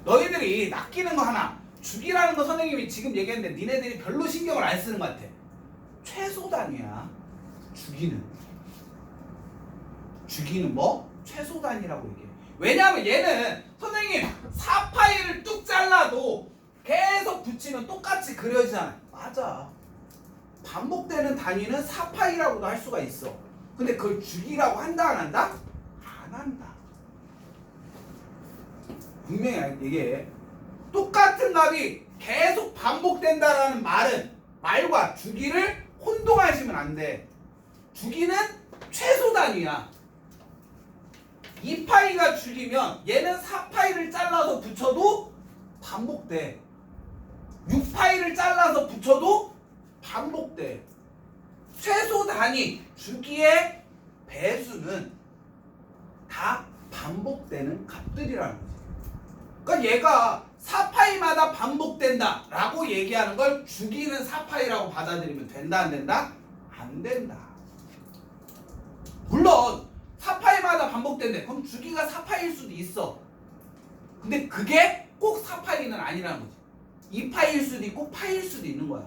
너희들이 낚이는 거 하나. 주기라는 거 선생님이 지금 얘기했는데 니네들이 별로 신경을 안 쓰는 것 같아. 최소 단위야. 주기는 뭐? 최소 단위라고 얘기해. 왜냐하면 얘는 선생님 4파이를 뚝 잘라도 계속 붙이면 똑같이 그려지잖아. 맞아. 반복되는 단위는 4파이라고도 할 수가 있어. 근데 그걸 주기라고 한다 안 한다? 안 한다. 분명히 얘기해. 똑같은 값이 계속 반복된다라는 말과 주기를 혼동하시면 안 돼. 주기는 최소 단위야. 2파이가 주기면 얘는 4파이를 잘라서 붙여도 반복돼. 6파이를 잘라서 붙여도 반복돼. 최소 단위 주기의 배수는 다 반복되는 값들이라는 거지. 그러니까 얘가 4파이마다 반복된다 라고 얘기하는 걸 주기는 4파이라고 받아들이면 된다 안 된다? 안 된다. 물론 4파이마다 반복된대. 그럼 주기가 4파이일 수도 있어. 근데 그게 꼭 4파이는 아니라는 거지. 2파이일 수도 있고 파이일 수도 있는 거야.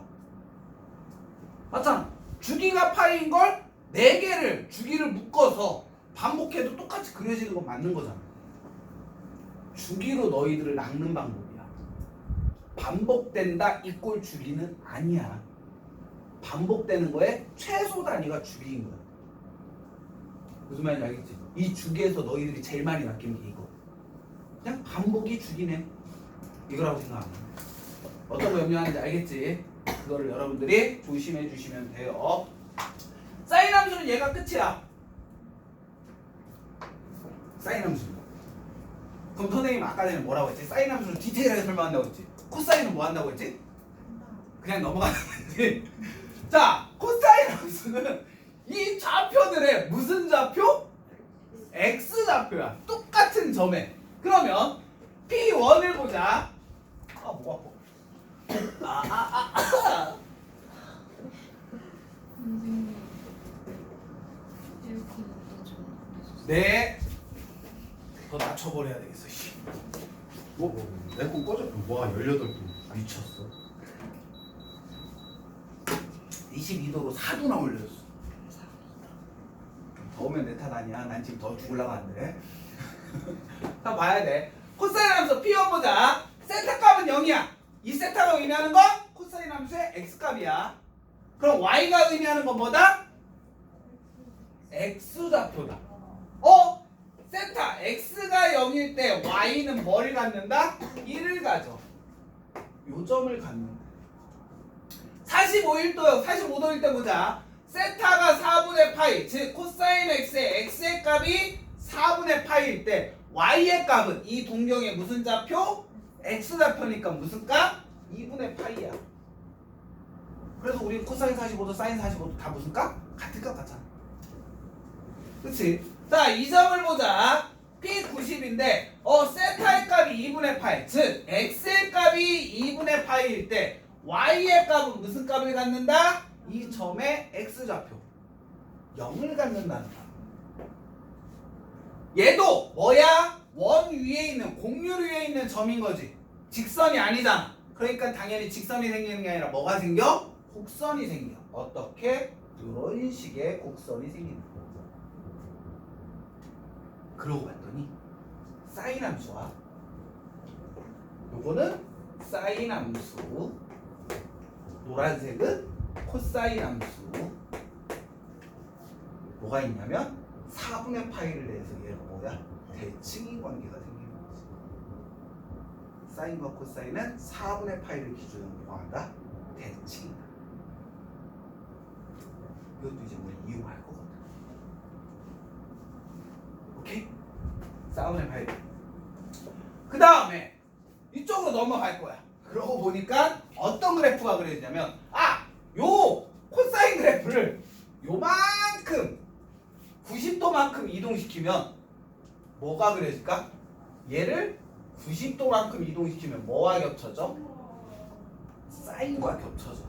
맞잖아. 주기가 파이인 걸 4개를 주기를 묶어서 반복해도 똑같이 그려지는 건 맞는 거잖아. 주기로 너희들을 낚는 방법이야. 반복된다 이꼴 주기는 아니야. 반복되는 거에 최소 단위가 주기인 거야. 무슨 말인지 알겠지? 이 주기에서 너희들이 제일 많이 낚이는 게 이거. 그냥 반복이 주기네. 이거라고 생각하면. 어떤 거 염려하는지 알겠지? 그거를 여러분들이 조심해 주시면 돼요. 사인 함수는 얘가 끝이야. 사인 함수. 그럼 선생님 아까 전에 뭐라고 했지? 사인 함수는 디테일하게 설명한다고 했지? 코사인은 뭐 한다고 했지? 그냥 넘어가는 거지. 자, 코사인 함수는 이 좌표들의 무슨 좌표? X좌표야. 똑같은 점에. 그러면 P1을 보자. 아, 목 아파. 네. 더 낮춰버려야 되겠어. 에어컨 꺼져. 와 18도 미쳤어. 22도로 4도나 올렸어. 더우면 내 탓 아니야. 난 지금 더 죽으려고 하는데. 다 봐야 돼. 코사인 함수 P1 보자. 세타 값은 0이야. 이 세타가 의미하는 건 코사인 함수의 X값이야. 그럼 Y가 의미하는 건 뭐다? X좌표다. 세타 X가 0일 때 Y는 뭐를 갖는다? 1을 가져. 요 점을 갖는다. 45일도요. 45도일 때 보자. 세타가 4분의 파이, 즉 코사인 X의 X의 값이 4분의 파이일 때 Y의 값은 이 동경의 무슨 좌표? X좌표니까 무슨 값? 2분의 파이야. 그래서 우리 코사인 45도, 사인 45도 다 무슨 값? 같은 값 같잖아. 그치? 자, 이 점을 보자. P90인데 세타의 값이 2분의 파이, 즉 X의 값이 2분의 파이일 때 Y의 값은 무슨 값을 갖는다? 이 점의 X좌표 0을 갖는다는 거야. 얘도 뭐야? 원 위에 있는, 공률 위에 있는 점인 거지. 직선이 아니잖아. 그러니까 당연히 직선이 생기는 게 아니라 뭐가 생겨? 곡선이 생겨. 어떻게? 이런 식의 곡선이 생긴다. 그러고 봤더니 사인 함수와 요거는 사인 함수, 노란색은 코사인 함수. 뭐가 있냐면 4분의 파이를 내서 얘가 뭐야? 대칭인 관계가 생기는 거지. 사인과 코사인은 4분의 파이를 기준으로 뭐한다? 대칭이다. 이것도 이제 우리 이용할 거거든. 오케이? 4분의 파이. 그 다음에 이쪽으로 넘어갈 거야. 그러고 보니까 어떤 그래프가 그려지냐면 요 코사인 그래프를 요만큼 90도만큼 이동시키면 뭐가 그려질까? 얘를 90도만큼 이동시키면 뭐와 겹쳐져? 사인과 겹쳐져.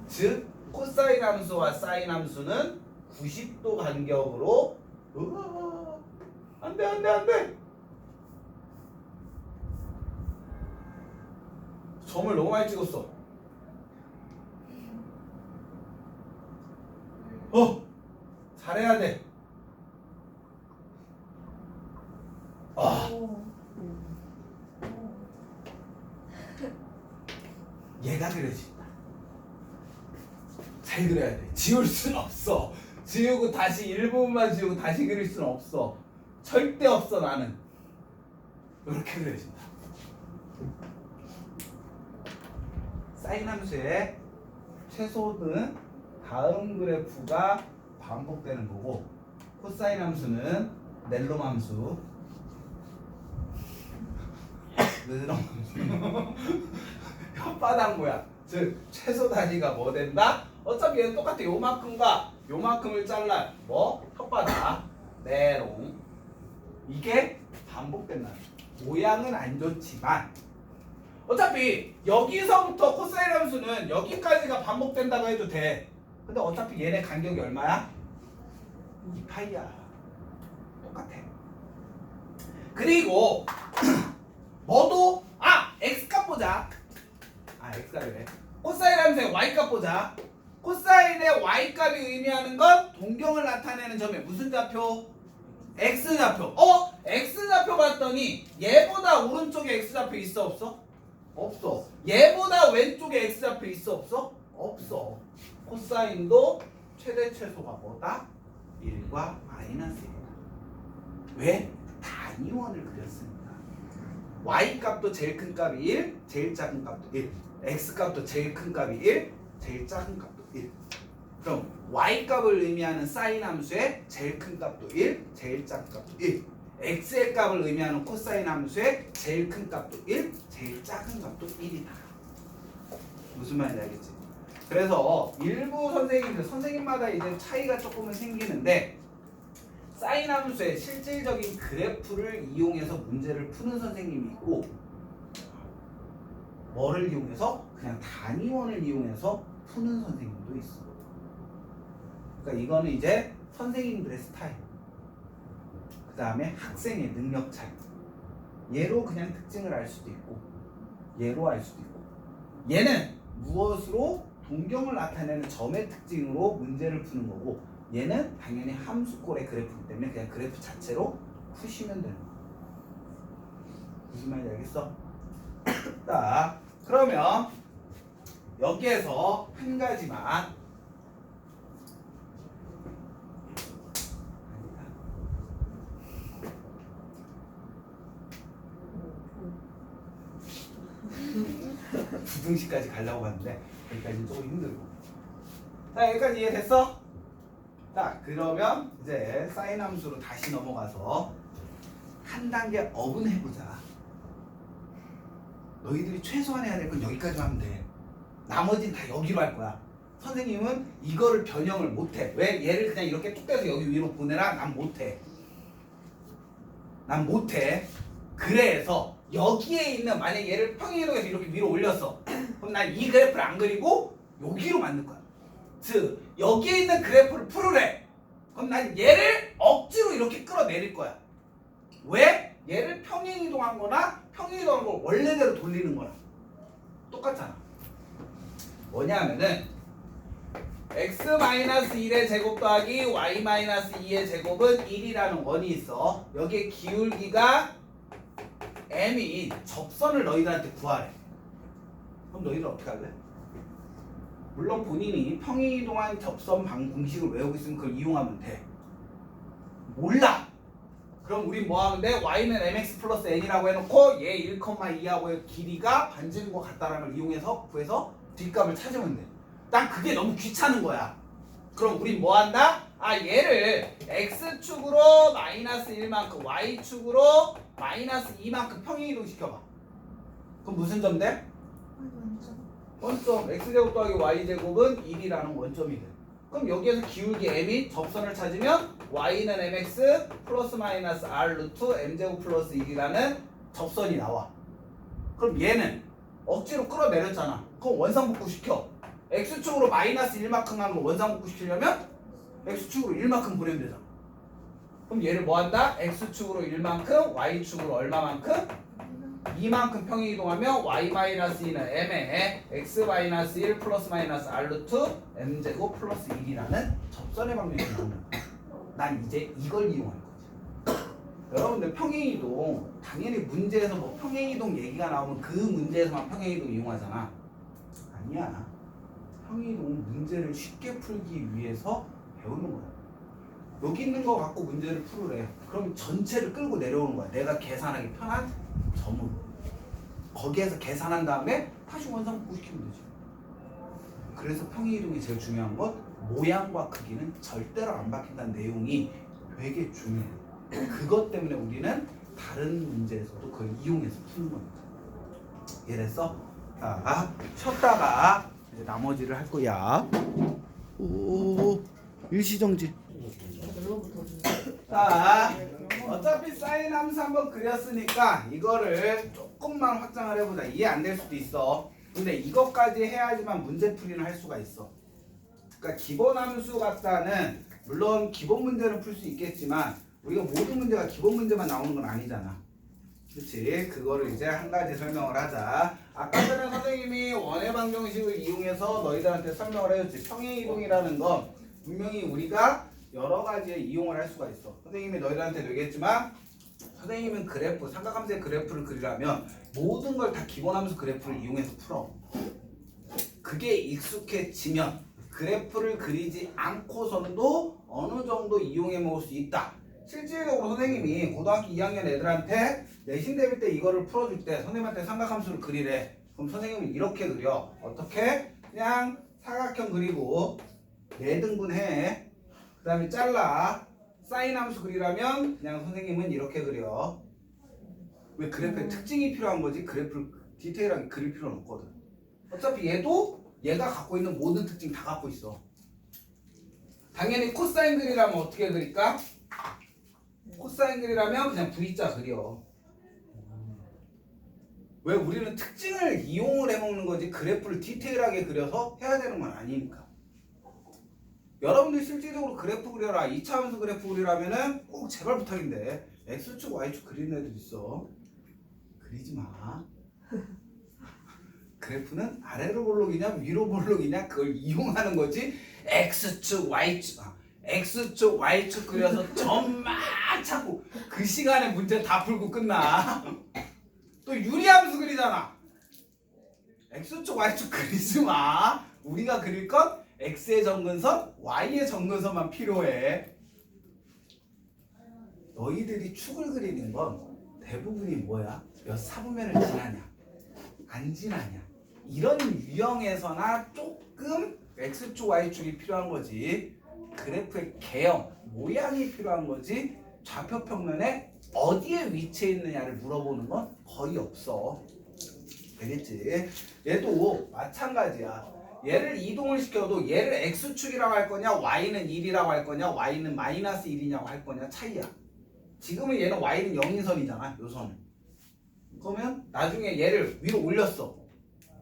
즉 코사인 함수와 사인 함수는 90도 간격으로 안돼 점을 너무 많이 찍었어. 잘해야 돼. 얘가 그려진다. 잘 그려야 돼. 지울 순 없어. 지우고 다시 일부분만 지우고 다시 그릴 순 없어. 절대 없어 나는. 이렇게 그려진다. 사인 함수의 최소는 다음 그래프가 반복되는 거고, 코사인 함수는 넬롬 함수, 넬롬 함수 혓바닥 모양, 즉 최소 단위가 뭐 된다? 어차피 얘는 똑같아. 요만큼과 요만큼을 잘라 뭐? 혓바닥, 네롱. 이게 반복된다. 모양은 안 좋지만 어차피 여기서부터 코사인 함수는 여기까지가 반복된다고 해도 돼. 근데 어차피 얘네 간격이 얼마야? 2파이야. 똑같아. 그리고 뭐도 x값 보자. x값이래. 코사인 함수의 y값 보자. 코사인의 y값이 의미하는 건 동경을 나타내는 점에 무슨 좌표? x좌표. x좌표 봤더니 얘보다 오른쪽에 x좌표 있어 없어? 없어. 얘보다 왼쪽에 x좌표 있어 없어? 없어. 코사인도 최대 최소가 뭐다? 1과 -1이다. 왜? 단위원을 그렸습니다. y값도 제일 큰 값이 1, 제일 작은 값도 1. x값도 제일 큰 값이 1, 제일 작은 값도 1. 그럼 y값을 의미하는 사인 함수의 제일 큰 값도 1, 제일 작은 값도 1. x의 값을 의미하는 코사인 함수의 제일 큰 값도 1, 제일 작은 값도 1이다. 무슨 말인지 알겠지? 그래서 일부 선생님마다 이제 차이가 조금은 생기는데, 사인 함수의 실질적인 그래프를 이용해서 문제를 푸는 선생님이 있고, 뭐를 이용해서? 그냥 단위원을 이용해서 푸는 선생님도 있어. 그러니까 이거는 이제 선생님들의 스타일, 그 다음에 학생의 능력 차이. 얘로 그냥 특징을 알 수도 있고, 얘로 알 수도 있고. 얘는 무엇으로? 동경을 나타내는 점의 특징으로 문제를 푸는 거고, 얘는 당연히 함수꼴의 그래프이기 때문에 그냥 그래프 자체로 푸시면 되는 거야. 무슨 말인지 알겠어? 자, 그러면 여기에서 한 가지만 부등식까지 가려고 하는데 여기까지는 조금 힘들고. 자, 여기까지 이해됐어? 자, 그러면 이제 사인 함수로 다시 넘어가서 한 단계 업은 해보자. 너희들이 최소한 해야 될 건 여기까지 하면 돼. 나머지는 다 여기로 할 거야. 선생님은 이거를 변형을 못해. 왜? 얘를 그냥 이렇게 뚝 떼서 여기 위로 보내라? 난 못해. 난 못해. 그래서 여기에 있는, 만약에 얘를 평행이동해서 이렇게 위로 올렸어. 그럼 난 이 그래프를 안 그리고 여기로 만들 거야. 즉 여기에 있는 그래프를 풀으래. 그럼 난 얘를 억지로 이렇게 끌어내릴 거야. 왜? 얘를 평행이동한 거나 평행이동한 걸 원래대로 돌리는 거랑 똑같잖아. 뭐냐면은 x-1의 제곱 더하기 y-2의 제곱은 1이라는 원이 있어. 여기에 기울기가 m인 접선을 너희들한테 구하래. 그럼 너희들 어떻게 할래? 물론 본인이 평행이동한 접선 공식을 외우고 있으면 그걸 이용하면 돼. 몰라. 그럼 우린 뭐 하면 돼? y는 mx 플러스 n이라고 해놓고 얘 1,2하고의 길이가 반지는 것 같다라는 걸 이용해서 구해서 뒷값을 찾으면 돼. 난 그게 너무 귀찮은 거야. 그럼 우린 뭐 한다? 얘를 x축으로 마이너스 1만큼 y축으로 마이너스 2만큼 평행이동 시켜봐. 그럼 무슨 점 돼? 원점. x제곱 더하기 y제곱은 1이라는 원점이 돼. 그럼 여기에서 기울기 m이 접선을 찾으면 y는 mx 플러스 마이너스 r 루트 m제곱 플러스 1이라는 접선이 나와. 그럼 얘는 억지로 끌어내렸잖아. 그럼 원상복구 시켜. x축으로 마이너스 1만큼 하면 원상복구 시키려면 x축으로 1만큼 보내면 되잖아. 그럼 얘를 뭐 한다? x축으로 1만큼, y축으로 얼마만큼? 이만큼 평행 이동하면 y-2는 m에 x-1 플러스 마이너스 r 루트 m제곱 플러스 1이라는 접선의 방정이 나오는 거야. 난 이제 이걸 이용하는 거지. 여러분들 평행이동 당연히 문제에서 뭐 평행이동 얘기가 나오면 그 문제에서만 평행이동 이용하잖아. 아니야. 평행이동은 문제를 쉽게 풀기 위해서 배우는 거야. 여기 있는 거 갖고 문제를 풀으래. 그럼 전체를 끌고 내려오는 거야. 내가 계산하기 편한 점으로. 거기에서 계산한 다음에 다시 원상복구시키면 되지. 그래서 평행이동이 제일 중요한 건 모양과 크기는 절대로 안 바뀐다는 내용이 되게 중요해. 그것 때문에 우리는 다른 문제에서도 그걸 이용해서 푸는 겁니다. 이래서 자, 쉬었다가 이제 나머지를 할 거야. 오, 일시정지. 자, 어차피 사인 함수 한번 그렸으니까 이거를 조금만 확장을 해보자. 이해 안 될 수도 있어. 근데 이것까지 해야지만 문제풀이는 할 수가 있어. 그러니까 기본 함수 같다는 물론 기본 문제는 풀 수 있겠지만 우리가 모든 문제가 기본 문제만 나오는 건 아니잖아. 그렇지? 그거를 이제 한 가지 설명을 하자. 아까 전에 선생님이 원의 방정식을 이용해서 너희들한테 설명을 해줬지. 평행이동이라는 건 분명히 우리가 여러 가지에 이용을 할 수가 있어. 선생님이 너희들한테도 얘기했지만 선생님은 그래프, 삼각함수의 그래프를 그리려면 모든 걸 다 기본함수 그래프를 이용해서 풀어. 그게 익숙해지면 그래프를 그리지 않고선도 어느 정도 이용해 먹을 수 있다. 실질적으로 선생님이 고등학교 2학년 애들한테 내신 대비 때 이거를 풀어줄 때 선생님한테 삼각함수를 그리래. 그럼 선생님은 이렇게 그려. 어떻게? 그냥 사각형 그리고 4등분 해. 그 다음에 잘라. 사인 함수 그리려면 그냥 선생님은 이렇게 그려. 왜 그래프에 특징이 필요한 거지? 그래프를 디테일하게 그릴 필요는 없거든. 어차피 얘가 갖고 있는 모든 특징 다 갖고 있어. 당연히 코사인 그리려면 어떻게 그릴까? 코사인 그리려면 그냥 V자 그려. 왜 우리는 특징을 이용을 해먹는 거지 그래프를 디테일하게 그려서 해야 되는 건 아니니까. 여러분들 실질적으로 그래프 그려라. 2차 함수 그래프 그리라면은 꼭 제발 부탁인데 X축 Y축 그리는 애들 있어. 그리지 마. 그래프는 아래로 볼록이냐 위로 볼록이냐 그걸 이용하는 거지. X축 Y축 그려서 점만 찾고 그 시간에 문제 다 풀고 끝나. 또 유리함수 그리잖아. X축 Y축 그리지 마. 우리가 그릴 건 X의 정근선, Y의 정근선만 필요해. 너희들이 축을 그리는 건 대부분이 뭐야? 몇 사분면을 지나냐? 안 지나냐? 이런 유형에서나 조금 X축, Y축이 필요한 거지. 그래프의 개형, 모양이 필요한 거지. 좌표 평면에 어디에 위치해 있느냐를 물어보는 건 거의 없어. 되겠지? 얘도 마찬가지야. 얘를 이동을 시켜도 얘를 X축이라고 할 거냐 Y는 1이라고 할 거냐 Y는 마이너스 1이냐고 할 거냐 차이야. 지금은 얘는 Y는 0인선이잖아. 요선은. 그러면 나중에 얘를 위로 올렸어.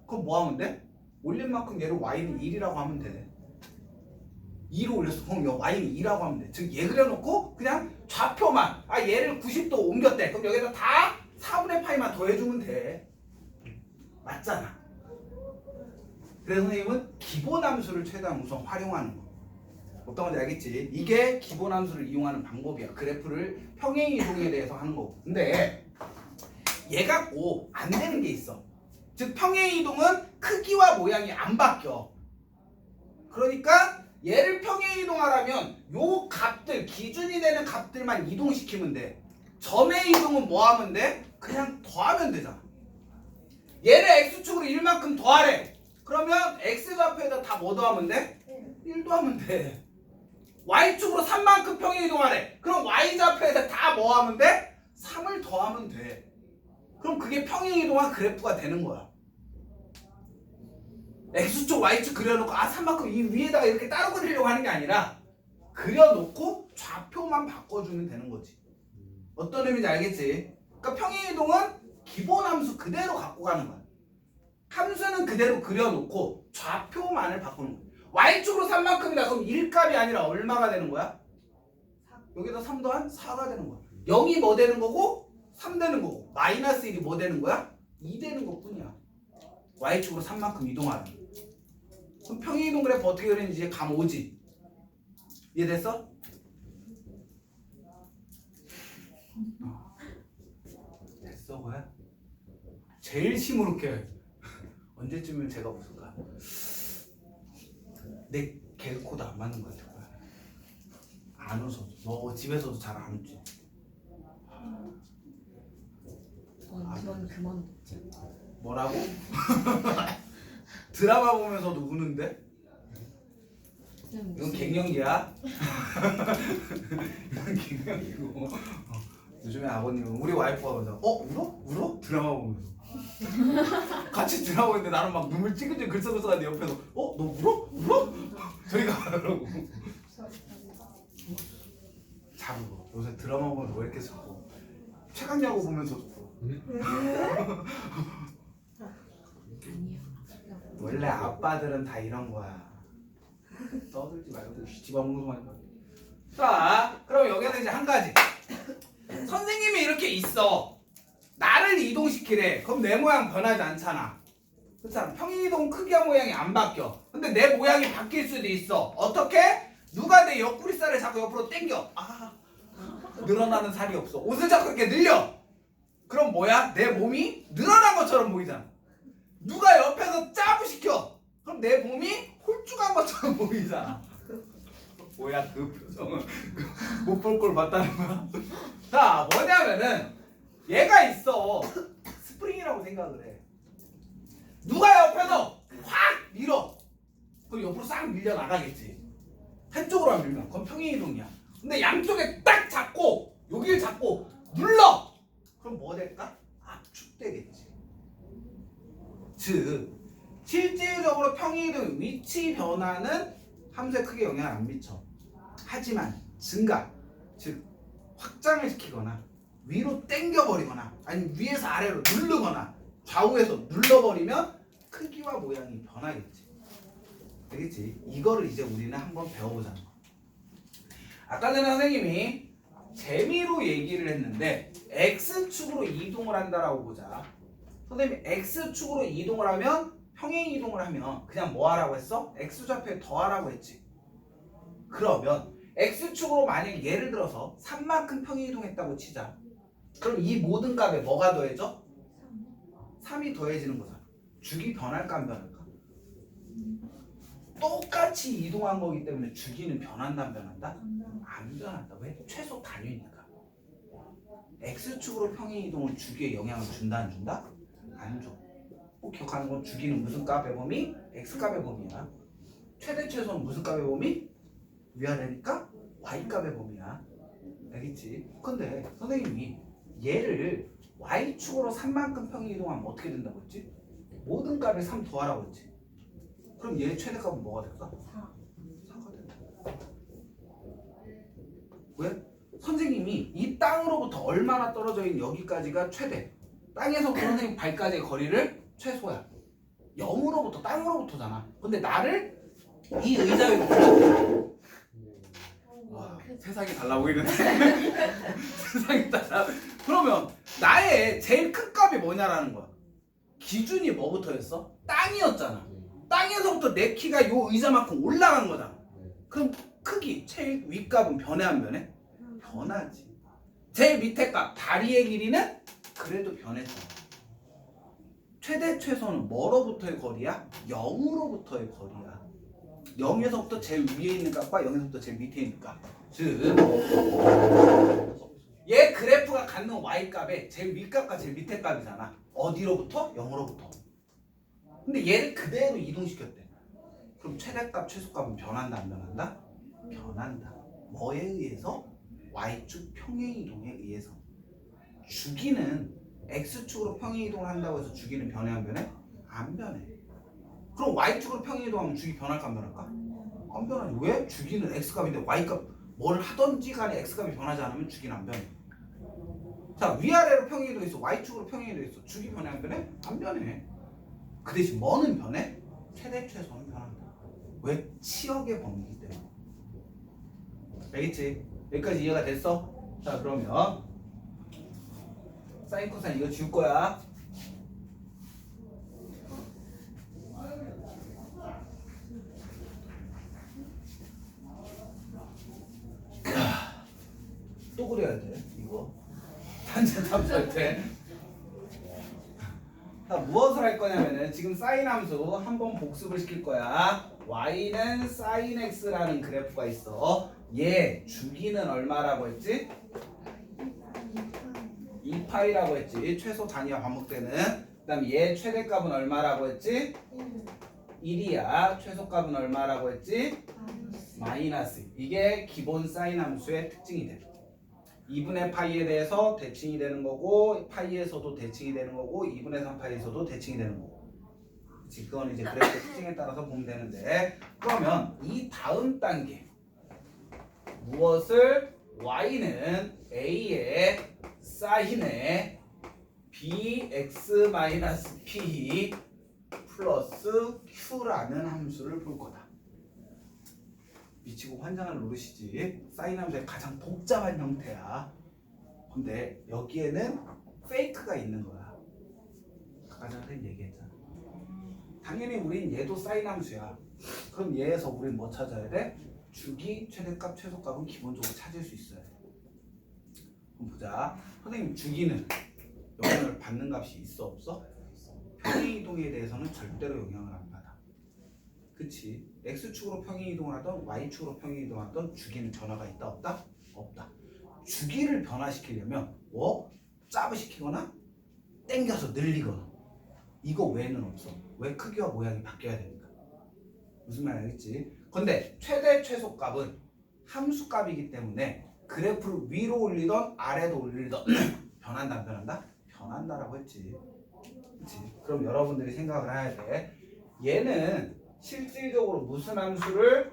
그럼 뭐 하면 돼? 올린 만큼 얘를 Y는 1이라고 하면 돼. 2로 올렸어. 그럼 Y는 2라고 하면 돼. 즉 얘 그려놓고 그냥 좌표만 얘를 90도 옮겼대. 그럼 여기다 다 4분의 파이만 더해주면 돼. 맞잖아. 그래서 선생님은 기본함수를 최대한 우선 활용하는 거. 어떤 건지 알겠지? 이게 기본함수를 이용하는 방법이야. 그래프를 평행이동에 대해서 하는 거고. 근데 얘 갖고 안 되는 게 있어. 즉 평행이동은 크기와 모양이 안 바뀌어. 그러니까 얘를 평행이동하려면 요 값들, 기준이 되는 값들만 이동시키면 돼. 점의 이동은 뭐 하면 돼? 그냥 더하면 되잖아. 얘를 X축으로 1만큼 더하래. 그러면 X좌표에다 다 뭐 더하면 돼? 1 더하면 돼. Y축으로 3만큼 평행이동하래. 그럼 Y좌표에다 다 뭐 하면 돼? 3을 더하면 돼. 그럼 그게 평행이동한 그래프가 되는 거야. X축 Y축 그려놓고 3만큼 이 위에다가 이렇게 따로 그리려고 하는 게 아니라 그려놓고 좌표만 바꿔주면 되는 거지. 어떤 의미인지 알겠지? 그러니까 평행이동은 기본함수 그대로 갖고 가는 거야. 함수는 그대로 그려놓고 좌표만을 바꾸는 거야. Y축으로 3만큼이다. 그럼 1값이 아니라 얼마가 되는 거야? 여기다 3 더한 4가 되는 거야. 0이 뭐 되는 거고 3 되는 거고 마이너스 1이 뭐 되는 거야? 2 되는 것 뿐이야. y축으로 3만큼 이동하는. 그럼 평행이동 그래프 어떻게 그리는지 이제 감 오지? 이해됐어? 됐어 거야? 제일 시무룩해. 언제쯤이면 제가 웃을까? 내 개코도 안 맞는 것 같아. 거야. 안 웃어. 너 집에서도 잘 안 웃지? 전 그만 웃죠. 뭐라고? 드라마 보면서도 우는데? 이건 갱년기야. 이건 갱년기고. 요즘에 아버님은 우리 와이프가 그러잖아. 울어? 울어? 드라마 보면서. 같이 드라마 보는데 나는 막 눈물 찌글찌글 글썽글썽하는데 옆에서 너 울어? 울어? 저리 가라고. 잘 울어. 요새 드라마 보면서 왜 이렇게 슬퍼? 최강야구 보면서도 울어. 아니야. 원래 아빠들은 다 이런 거야. 떠들지 말고 집안방송하지 말고. 자, 그럼 여기서 이제 한 가지. 선생님이 이렇게 있어. 나를 이동시키래. 그럼 내 모양 변하지 않잖아. 그렇잖아. 평행이동 크기와 모양이 안 바뀌어. 근데 내 모양이 바뀔 수도 있어. 어떻게? 누가 내 옆구리살을 자꾸 옆으로 당겨. 늘어나는 살이 없어. 옷을 자꾸 이렇게 늘려. 그럼 뭐야? 내 몸이 늘어난 것처럼 보이잖아. 누가 옆에서 짜부시켜. 그럼 내 몸이 홀쭉한 것처럼 보이잖아. 뭐야 그 표정은. 못 볼 걸 봤다는 거야. 자, 뭐냐면은 얘가 있어. 스프링이라고 생각을 해. 누가 옆에서 확 밀어. 그럼 옆으로 싹 밀려 나가겠지. 한쪽으로만 밀면 그건 평행이동이야. 근데 양쪽에 딱 잡고 여기를 잡고 눌러. 그럼 뭐 될까? 압축되겠지. 즉 실질적으로 평행이동 위치 변화는 함수에 크게 영향을 안 미쳐. 하지만 증가, 즉 확장을 시키거나 위로 당겨버리거나 아니면 위에서 아래로 누르거나 좌우에서 눌러버리면 크기와 모양이 변하겠지. 되겠지? 이거를 이제 우리는 한번 배워보자는 거야. 아까 전에 선생님이 재미로 얘기를 했는데 X축으로 이동을 한다라고 보자. 선생님이 X축으로 이동을 하면 평행 이동을 하면 그냥 뭐 하라고 했어? X좌표에 더하라고 했지. 그러면 X축으로 만약 예를 들어서 3만큼 평행 이동했다고 치자. 그럼 이 모든 값에 뭐가 더해져? 3이 더해지는 거잖아. 주기 변할까 안 변할까? 똑같이 이동한 거기 때문에 주기는 변한다 안 변한다? 안 변한다. 왜? 최소 단위니까. X축으로 평행 이동은 주기에 영향을 준다 안 준다? 안 줘. 꼭 기억하는 건 주기는 무슨 값의 범위? X값의 범위야. 최대 최소는 무슨 값의 범위? 위아래니까 Y값의 범위야. 알겠지? 근데 선생님이 얘를 Y축으로 3만큼 평행 이동하면 어떻게 된다고 했지? 모든 값에 3 더하라고 했지. 그럼 얘의 최대값은 뭐가 될까? 4가 된다. 왜? 선생님이 이 땅으로부터 얼마나 떨어져 있는 여기까지가 최대. 땅에서부터 선생님 발까지의 거리를 최소야. 0으로부터 땅으로부터잖아. 근데 나를 이 의자 위로 올려. 와, 세상이 달라 보이는데. 세상이 달라. 그러면 나의 제일 큰 값이 뭐냐라는 거야. 기준이 뭐부터였어? 땅이었잖아. 땅에서부터 내 키가 요 의자만큼 올라간 거잖아. 그럼 크기, 제일 윗값은 변해 안 변해? 변하지. 제일 밑에 값, 다리의 길이는 그래도 변했잖아. 최대 최소는 뭐로부터의 거리야? 0으로부터의 거리야. 0에서부터 제일 위에 있는 값과 0에서부터 제일 밑에 있는 값. 즉, 얘 그래프가 갖는 y값의 제일 윗값과 제일 밑에 값이잖아. 어디로부터? 0으로부터. 근데 얘를 그대로 이동시켰대. 그럼 최대값, 최소값은 변한다 안 변한다? 변한다. 뭐에 의해서? y축 평행이동에 의해서. 주기는 x축으로 평행이동을 한다고 해서 주기는 변해 안 변해? 안 변해. 그럼 y축으로 평행이동하면 주기 변할까 안 변할까? 안 변하지. 왜? 주기는 x값인데 y값 뭘 하던지 간에 x값이 변하지 않으면 주기는 안 변해. 자, 위아래로 평행이동했어. y축으로 평행이동했어. 주기 변해 안 변해? 안 변해. 그 대신 뭐는 변해? 최대 최소는 변한다. 왜? 치역의 범위이기 때문에. 알겠지? 여기까지 이해가 됐어? 자, 그러면 사인 코사인 이거 지울 거야. 또 그래야 돼 이거 단체 탐수할 때. 자, 무엇을 할 거냐면은 지금 사인 함수 한번 복습을 시킬 거야. y는 sin x라는 그래프가 있어. 얘 주기는 얼마라고 했지? 2파이라고 했지. 최소 단위와 반복되는. 그 다음에 얘 최대값은 얼마라고 했지? 1이야. 최소값은 얼마라고 했지? 마이너스. 이게 기본 사인 함수의 특징이 돼. 2분의 파이에 대해서 대칭이 되는 거고, 파이에서도 대칭이 되는 거고, 2분의 3파이에서도 대칭이 되는 거고. 그치? 그건 이제 그래프의 특징에 따라서 보면 되는데, 그러면 이 다음 단계 무엇을 y는 a의 사인의 bx-p 플러스 q라는 함수를 볼 거다. 미치고 환장을 노르시지. 사인 함수의 가장 복잡한 형태야. 근데 여기에는 페이크가 있는 거야. 아까 전에 얘기했잖아. 당연히 우린 얘도 사인 함수야. 그럼 얘에서 우린 뭐 찾아야 돼? 주기, 최대값, 최소값은 기본적으로 찾을 수 있어야 돼. 그럼 보자. 선생님 주기는 영향을 받는 값이 있어 없어? 평행이동에 대해서는 절대로 영향을 안 받아. 그치? X축으로 평행이동을 하던 Y축으로 평행이동하던 주기는 변화가 있다 없다? 없다. 주기를 변화시키려면 짜부시키거나 땡겨서 늘리거나 이거 외에는 없어. 왜 크기와 모양이 바뀌어야 되니까. 무슨 말 알겠지? 근데 최대 최소값은 함수값이기 때문에 그래프를 위로 올리던 아래로 올리던 변한다 안 변한다? 변한다라고 했지. 그치? 그럼 여러분들이 생각을 해야 돼. 얘는 실질적으로 무슨 함수를?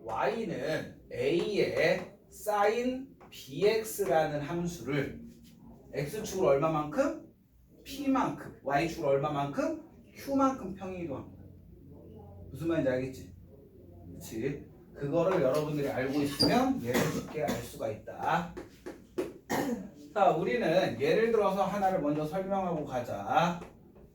y는 a의 sin bx라는 함수를 x축으로 얼마만큼? p만큼. y축으로 얼마만큼? q만큼 평행이동합니다. 무슨 말인지 알겠지? 그치? 그거를 여러분들이 알고 있으면 얘를 쉽게 알 수가 있다. 자, 우리는 예를 들어서 하나를 먼저 설명하고 가자.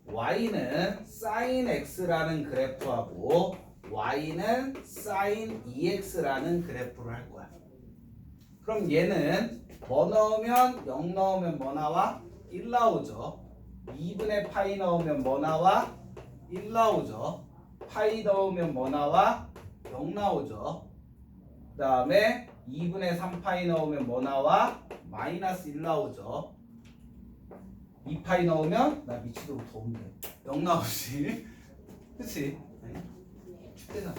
y는 sin x라는 그래프하고 y는 sin 2x라는 그래프를 할 거야. 그럼 얘는 뭐 넣으면 0 넣으면 뭐 나와? 1 나오죠. 2분의 파이 넣으면 뭐 나와? 1 나오죠. 파이 넣으면 뭐 나와? 0 나오죠. 그 다음에 2분의 3파이 넣으면 뭐 나와? 마이너스 1 나오죠. 2파이 넣으면 나 미치도록 더운데 0 나오지. 그치? 춥대잖아.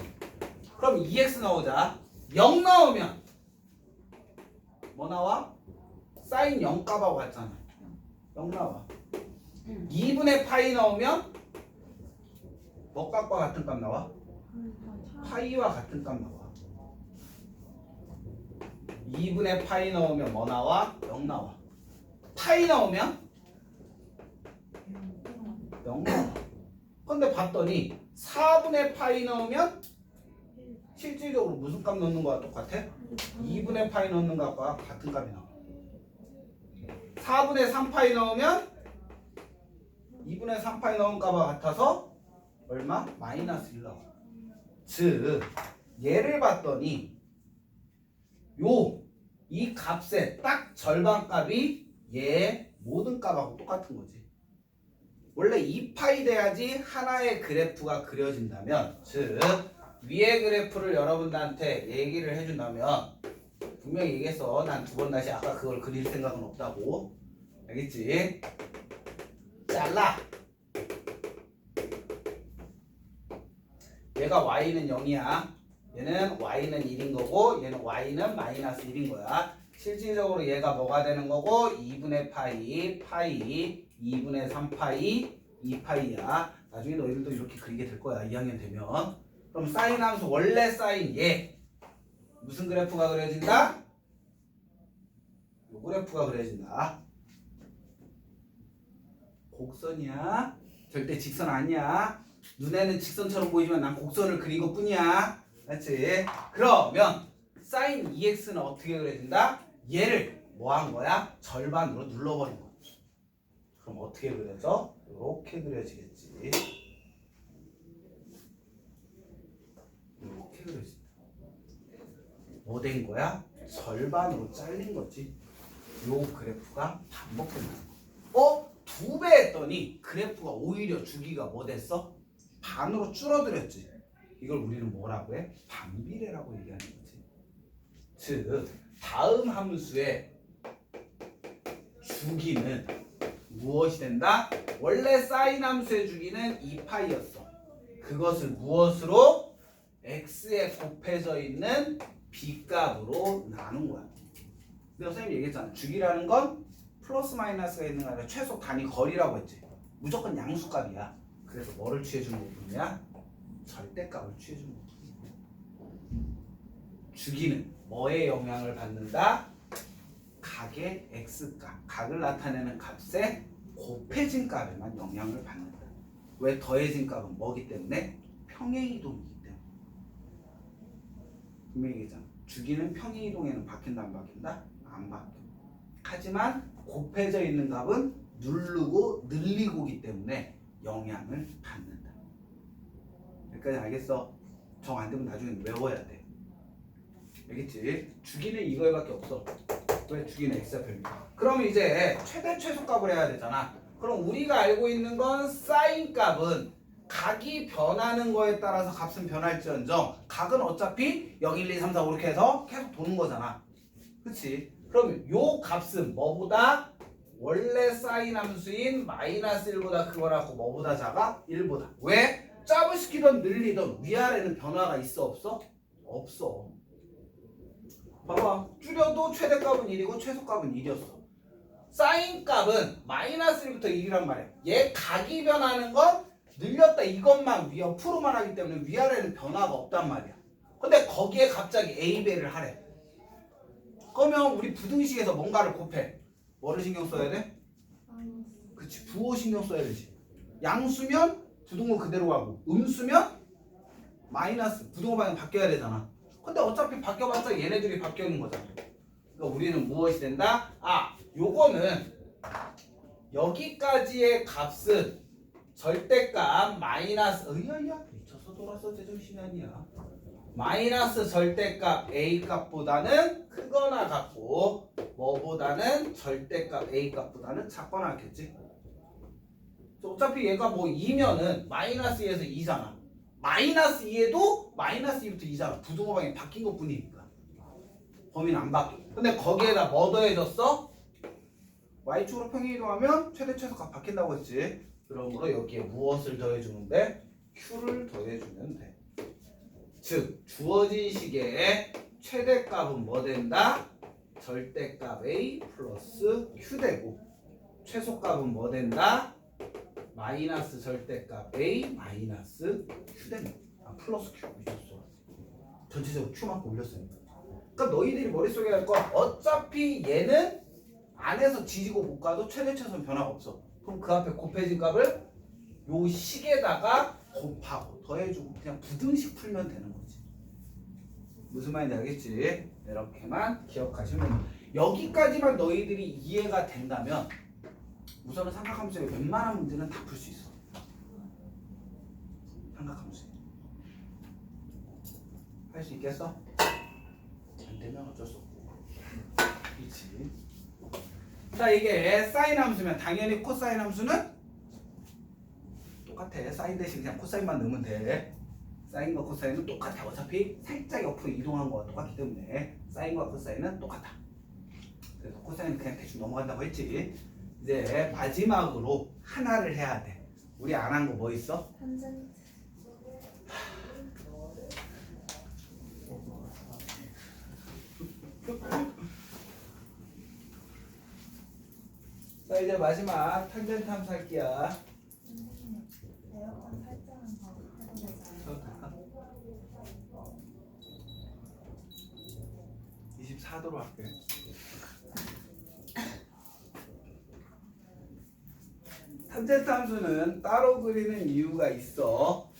그럼 2x 나오자. 0 나오면 뭐 나와? 사인 0 값하고 같잖아. 0 나와. 2분의 파이 넣으면 뭐 값과 같은 값 나와? 파이와 같은 값 나와. 2분의 파이 넣으면 뭐 나와? 0 나와. 파이 넣으면 0 나와. 근데 봤더니 4분의 파이 넣으면 실질적으로 무슨 값 넣는 거와 똑같아? 2분의 파이 넣는 값과 같은 값이 나와. 4분의 3파이 넣으면 2분의 3파이 넣은 값과 같아서 얼마? 마이너스 1 나와. 즉 얘를 봤더니 이 값의 딱 절반 값이 얘 모든 값하고 똑같은 거지. 원래 2파이 돼야지 하나의 그래프가 그려진다면, 즉 위의 그래프를 여러분들한테 얘기를 해준다면 분명히 얘기했어. 난 두 번 다시 아까 그걸 그릴 생각은 없다고. 알겠지? 잘라. 얘가 y는 0이야. 얘는 y는 1인 거고 얘는 y는 마이너스 1인 거야. 실질적으로 얘가 뭐가 되는 거고 2분의 파이, 2분의 3파이, 2파이야. 나중에 너희들도 이렇게 그리게 될 거야. 2학년 되면. 그럼 사인 함수 원래 사인 얘 무슨 그래프가 그려진다? 요 그래프가 그려진다. 곡선이야. 절대 직선 아니야. 눈에는 직선처럼 보이지만 난 곡선을 그린 것 뿐이야. 맞지? 그러면 sin 2x는 어떻게 그려진다? 얘를 뭐 한 거야? 절반으로 눌러버린 거야. 어떻게 그려져? 이렇게 그려지겠지. 이렇게 그려진다. 뭐 된 거야? 절반으로 잘린 거지. 요 그래프가 반복된다. 2배 했더니 그래프가 오히려 주기가 뭐 됐어? 반으로 줄어들었지. 이걸 우리는 뭐라고 해? 반비례라고 얘기하는 거지. 즉 다음 함수의 주기는 무엇이 된다? 원래 사인 함수의 주기는 2파이였어. 그것을 무엇으로? x에 곱해져 있는 b값으로 나눈 거야. 근데 선생님이 얘기했잖아. 주기라는 건 플러스 마이너스가 있는 게 아니라 최소 단위 거리라고 했지. 무조건 양수값이야. 그래서 뭐를 취해주는 거냐? 절대값을 취해주는 거지. 주기는 뭐에 영향을 받는다? 각의 x값, 각을 나타내는 값에 곱해진 값에만 영향을 받는다. 왜 더해진 값은 뭐기 때문에? 평행이동이기 때문에. 분명히 얘기했잖아. 주기는 평행이동에는 바뀐다 안 바뀐다? 안 바뀌어. 하지만 곱해져 있는 값은 누르고 늘리고기 때문에 영향을 받는다. 여기까지 알겠어? 정 안 되면 나중에 외워야 돼. 알겠지? 주기는 이거밖에 없어. 왜? 주기는 x가 별미야. 그럼 이제 최대 최소값을 해야 되잖아. 그럼 우리가 알고 있는 건 사인 값은 각이 변하는 거에 따라서 값은 변할지언정 각은 어차피 0, 1, 2, 3, 4, 5 이렇게 해서 계속 도는 거잖아. 그치? 그럼 요 값은 뭐보다? 원래 사인 함수인 마이너스 1보다 크거나 뭐보다 작아? 1보다. 왜? 짭을 시키던 늘리던 위아래는 변화가 있어 없어? 없어. 봐봐. 줄여도 최대값은 1이고 최소값은 1이었어. 사인 값은 마이너스 1부터 1이란 말이야. 얘 각이 변하는 건 늘렸다 이것만 옆으로만 하기 때문에 위아래는 변화가 없단 말이야. 근데 거기에 갑자기 A배를 하래. 그러면 우리 부등식에서 뭔가를 곱해. 뭐를 신경 써야 돼? 그치, 부호 신경 써야 되지. 양수면 부등호 그대로 가고 음수면 마이너스 부등호 방향 바뀌어야 되잖아. 근데 어차피 바뀌어봤자 얘네들이 바뀌는 거잖아. 그러니까 우리는 무엇이 된다? 요거는 여기까지의 값은 절대값 마이너스 으야야 미쳐서 돌아서 제정신이 아니야. 마이너스 절대값 A값보다는 크거나 같고 뭐보다는 절대값 A값보다는 작거나 같겠지. 어차피 얘가 뭐 2면은 마이너스 2에서 2잖아. 마이너스 2에도 마이너스 2부터 2잖아. 부등호 방향이 바뀐 것 뿐이니까 범위는 안 바뀌어. 근데 거기에다 뭐 더해졌어? Y축으로 평행이동하면 최대 최소값 바뀐다고 했지. 그러므로 여기에 무엇을 더해주는데? Q를 더해주면 돼. 즉 주어진 식의 최대값은 뭐 된다? 절대값 A 플러스 Q 되고 최소값은 뭐 된다? 마이너스 절대값 A 마이너스 Q 되는 플러스 Q 미쳤어. 전체적으로 Q만큼 올렸으니까. 그러니까 너희들이 머릿속에 할 건 어차피 얘는 안에서 지지고 못 가도 최대 최소는 변화가 없어. 그럼 그 앞에 곱해진 값을 요 식에다가 곱하고 더해주고 그냥 부등식 풀면 되는 거지. 무슨 말인지 알겠지? 이렇게만 기억하시면 돼요. 여기까지만 너희들이 이해가 된다면 우선은 삼각함수의 웬만한 문제는 다 풀 수 있어. 삼각함수 할 수 있겠어? 안 되면 어쩔 수 없고. 그렇지. 자, 이게 사인 함수면 당연히 코사인 함수는 똑같아. 사인 대신 그냥 코사인만 넣으면 돼. 사인과 코사인은 똑같아. 어차피 살짝 옆으로 이동한 거와 똑같기 때문에 사인과 코사인은 똑같아. 그래서 코사인은 그냥 대충 넘어간다고 했지. 이제 마지막으로 하나를 해야 돼. 우리 안 한 거 뭐 있어? 탄젠트. 자, 이제 마지막 탄젠트 함수 할게요. 선생님, 에어컨 살짝만 더 해도 되잖아요. 24도로 할게. 탄젠트 함수는 따로 그리는 이유가 있어.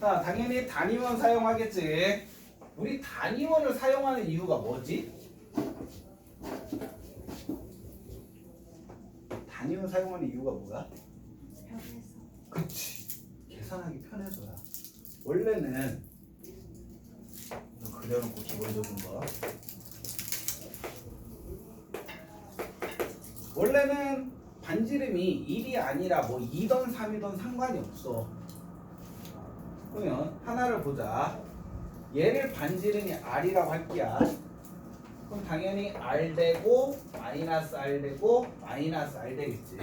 자, 당연히 단위원 사용하겠지. 우리 단위원을 사용하는 이유가 뭐지? 단위원 사용하는 이유가 뭐야? 편해서. 그치. 계산하기 편해서야. 원래는 이거 그려놓고 기본적인 거. 원래는 반지름이 1이 아니라 뭐 2던 3이던 상관이 없어. 그러면 하나를 보자. 얘를 반지름이 R이라고 할게야. 그럼 당연히 R 되고 마이너스 R 되고 마이너스 R 되겠지.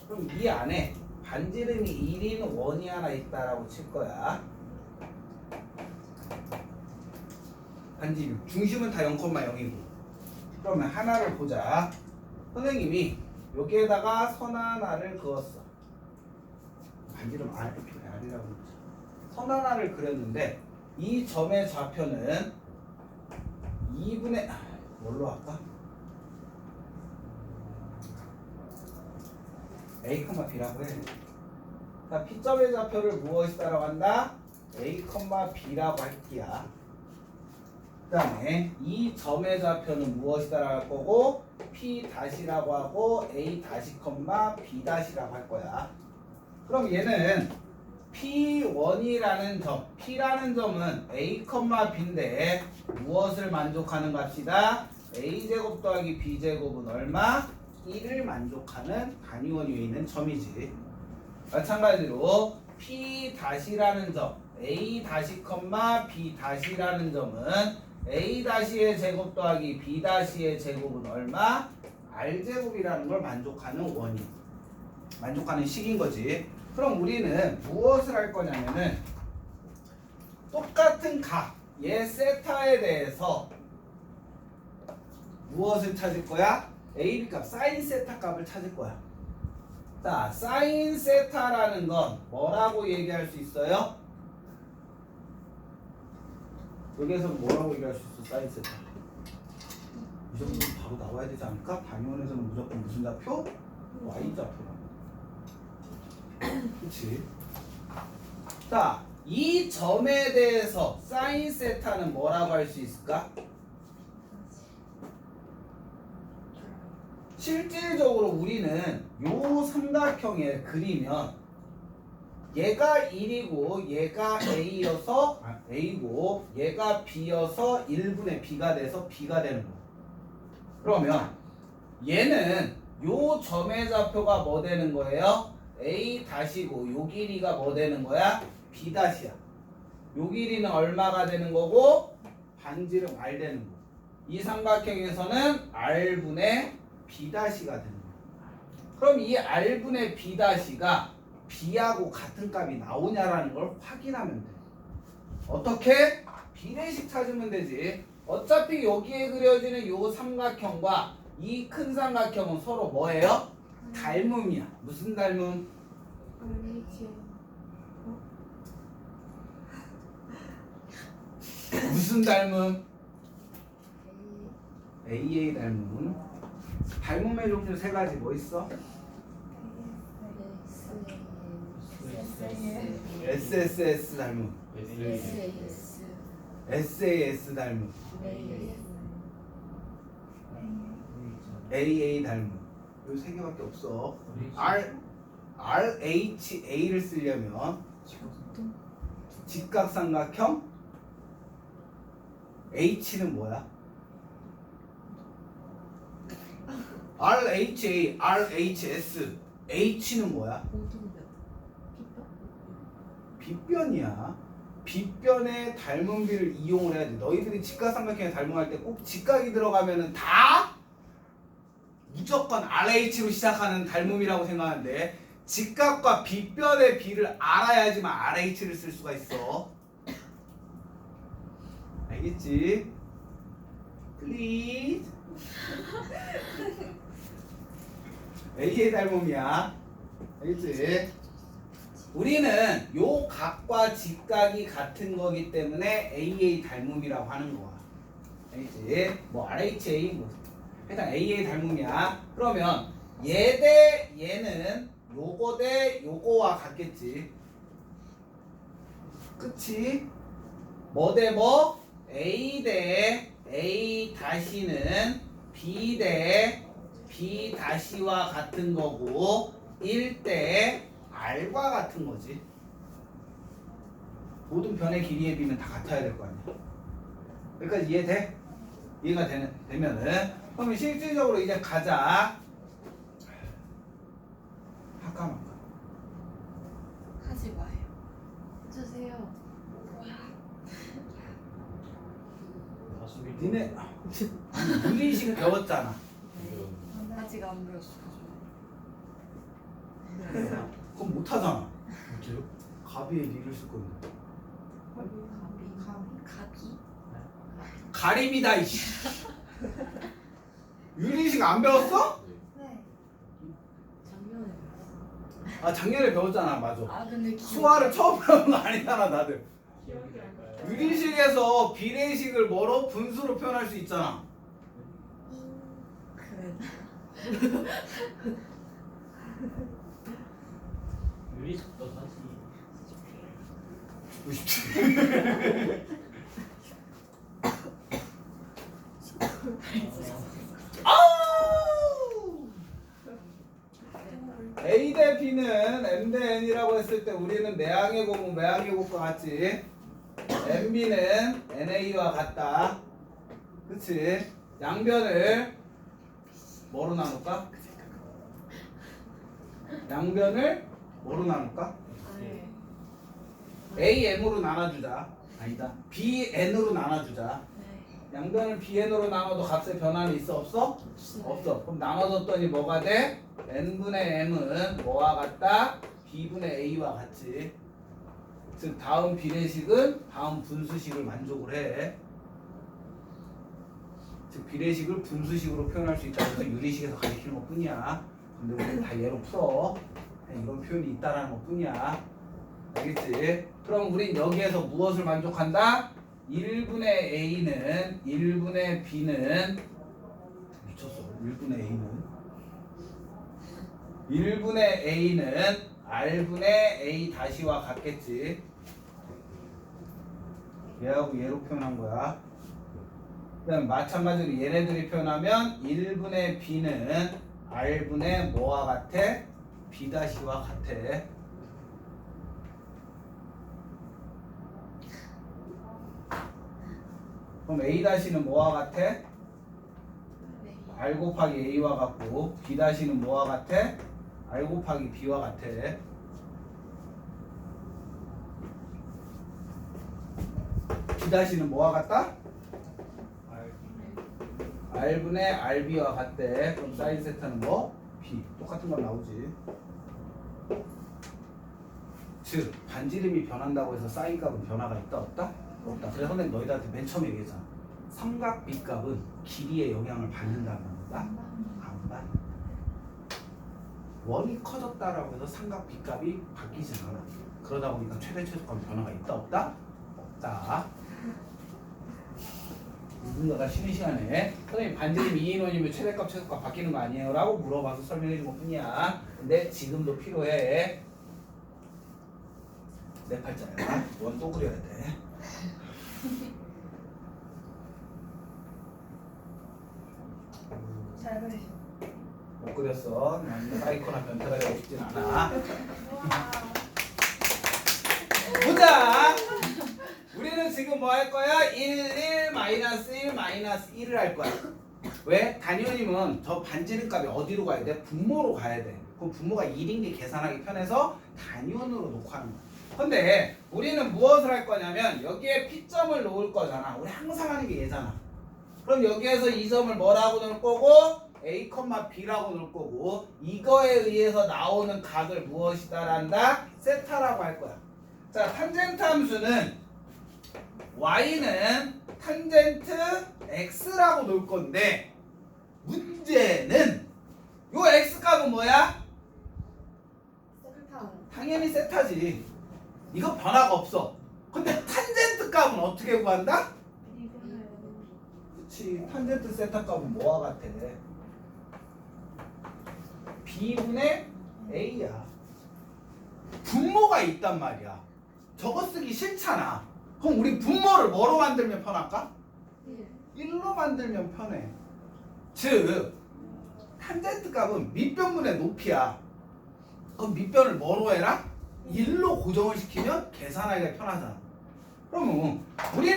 그럼 이 안에 반지름이 1인 원이 하나 있다라고 칠 거야. 반지름 중심은 다 0,0이고. 그러면 하나를 보자. 선생님이 여기에다가 선 하나를 그었어. 반지름 R이라고 했지. 선 하나를 그렸는데 이 점의 좌표는 2분의 뭘로 할까? A, B라고 해. 자, P점의 좌표를 무엇이다라고 한다? A, B라고 할게야. 그 다음에 이 점의 좌표는 무엇이다라고 할 거고 P-라고 하고 A-, B-라고 할 거야. 그럼 얘는 P1이라는 점, P라는 점은 A, B인데 무엇을 만족하는 값이다? A제곱 더하기 B제곱은 얼마? 1을 만족하는 단위원 위에 있는 점이지. 마찬가지로 P-라는 점, A-, B-라는 점은 A-의 제곱 더하기 B-의 제곱은 얼마? R제곱이라는 걸 만족하는 원이 만족하는 식인 거지. 그럼 우리는 무엇을 할 거냐면은 똑같은 값, 얘 세타에 대해서 무엇을 찾을 거야? AB 값, 사인 세타 값을 찾을 거야. 자, 사인 세타라는 건 뭐라고 얘기할 수 있어요? 여기에서 뭐라고 얘기할 수 있어? 사인 세타. 이 정도는 바로 나와야 되지 않을까? 단위원에서는 무조건 무슨 좌표? Y좌표라고. 그치? 자, 이 점에 대해서 사인 세타는 뭐라고 할 수 있을까? 실질적으로 우리는 요 삼각형을 그리면 얘가 1이고 얘가 A고 얘가 B여서 1분의 B가 돼서 B가 되는 거야. 그러면 얘는 요 점의 좌표가 뭐 되는 거예요? A-고 요 길이가 뭐 되는 거야? B-야. 요 길이는 얼마가 되는 거고 반지름 R 되는 거. 이 삼각형에서는 R분의 B-가 되는 거야. 그럼 이 R분의 B-가 B하고 같은 값이 나오냐라는 걸 확인하면 돼. 어떻게? 비례식 찾으면 되지. 어차피 여기에 그려지는 요 삼각형과 이 큰 삼각형은 서로 뭐예요? 닮음이야. 무슨 닮음? 무슨 닮음? AA 닮음. 닮음의 종류 세 가지 뭐 있어? SSS 닮음, SAS 닮음, AA 닮음. 요 세 개밖에 없어. RHA를 쓰려면 직각삼각형 H는 뭐야? RHA, RHS H는 뭐야? 빗변이야. 빗변의 닮음비를 이용을 해야 돼. 너희들이 직각삼각형에 닮음할 때 꼭 직각이 들어가면은 다 무조건 RH로 시작하는 닮음이라고 생각하는데 직각과 빗변의 비를 알아야지만 RH를 쓸 수가 있어. 알겠지? Please. A의 닮음이야. 알겠지? 우리는 요 각과 직각이 같은 거기 때문에 AA 닮음이라고 하는 거야. 알겠지? 뭐 RHA 뭐 일단 AA 닮음이야. 그러면 얘 대 얘는 요거 대 요거와 같겠지. 그치? 뭐 대 뭐? A 대 A 다시는 B 대 B 다시와 같은 거고 1 대 R과 같은 거지. 모든 변의 길이의 B는 다 같아야 될 거 아니야. 여기까지 이해돼? 이해가 되면은 그러면 실질적으로 이제 가자. 할까 말까? 하지 마요. 해주세요. 니네 유리식 배웠잖아. 아직 안 배웠어. 그럼 못하잖아. 어때요? 가비에 리를 쓸 건데. 가비? 가림이다 이씨. 유리식 안 배웠어? 네. 작년에 배웠어. 아 작년에 배웠잖아. 맞아. 아 근데 수화를 처음 배운 거 아니잖아 다들. 기억이 안 나요. 유리식에서 비례식을 뭐로? 분수로 표현할 수 있잖아. 그래. 유리식도 다시. 아우! A 대 B는 M 대 N이라고 했을 때 우리는 내항의 곱은 외항의 곱과 같지. MB는 NA와 같다. 그치? 양변을 뭐로 나눌까? 양변을 뭐로 나눌까? 네. AM으로 나눠주자. 아니다. BN으로 나눠주자. 네. 양변을 BN으로 나눠도 값의 변함이 있어? 없어? 없어. 그럼 나눠줬더니 뭐가 돼? N분의 M은 뭐와 같다? B분의 A와 같지. 즉 다음 비례식은 다음 분수식을 만족을 해. 즉 비례식을 분수식으로 표현할 수 있다고 해서 유리식에서 가리키는 것 뿐이야. 근데 우리는 다 얘로 풀어. 이런 표현이 있다라는 것 뿐이야. 알겠지? 그럼 우린 여기에서 무엇을 만족한다? 1분의 A는 1분의 B는 미쳤어. 1분의 A는 1분의 A는 R분의 A 다시와 같겠지. 얘하고 얘로 표현한 거야. 그다음 마찬가지로 얘네들이 표현하면 1분의 B는 R분의 뭐와 같아? B 다시와 같아. 그럼 A 다시는 뭐와 같아? 네. R 곱하기 A와 같고 B 다시는 뭐와 같아? R 곱하기 B와 같아. B 다시는 뭐와 같다? R분의 RB와 같대. 그럼 사인 세타는 뭐? B. 똑같은 건 나오지. 즉 반지름이 변한다고 해서 사인 값은 변화가 있다 없다? 없다. 그래서 선생님 너희들한테 맨 처음에 얘기했잖아. 삼각 B 값은 길이에 영향을 받는다는 거다. 안 받아. 원이 커졌다라고 해서 삼각 B 값이 바뀌진 않아. 그러다 보니까 최대 최소값 변화가 있다 없다? 없다. 누군가가 쉬는 시간에 선생님 반지름 2인원이면 최대값 최소값 바뀌는 거 아니에요? 라고 물어봐서 설명해 준 것 뿐이야. 근데 지금도 필요해. 내 팔자야. 원 또 그려야 돼. 잘 그리셔. 못 그렸어. 난 사이코나 변태가 되고 싶진 않아. 보자. 우리는 지금 뭐 할 거야? 1, 1, 마이너스 1, 마이너스 1을 할 거야. 왜? 단위원님은 저 반지름 값이 어디로 가야 돼? 분모로 가야 돼. 그럼 분모가 1인 게 계산하기 편해서 단위원으로 놓고 하는 거야. 근데 우리는 무엇을 할 거냐면 여기에 P점을 놓을 거잖아. 우리 항상 하는 게 얘잖아. 그럼 여기에서 이 점을 뭐라고 놓을 거고? A, B라고 놓을 거고 이거에 의해서 나오는 각을 무엇이다란다? 세타라고 할 거야. 자, 탄젠트 함수는 y는 탄젠트 x라고 놓을 건데 문제는 요 x 값은 뭐야? 세타. 당연히 세타지. 이거 변화가 없어. 근데 탄젠트 값은 어떻게 구한다? 그치. 탄젠트 세타 값은 뭐와 같아? B분의 A야. 분모가 있단 말이야. 저거 쓰기 싫잖아. 그럼 우리 분모를 뭐로 만들면 편할까? 1로 만들면 편해. 즉 탄젠트 값은 밑변분의 높이야. 그럼 밑변을 뭐로 해라? 1로 고정을 시키면 계산하기가 편하잖아. 그러면 우리는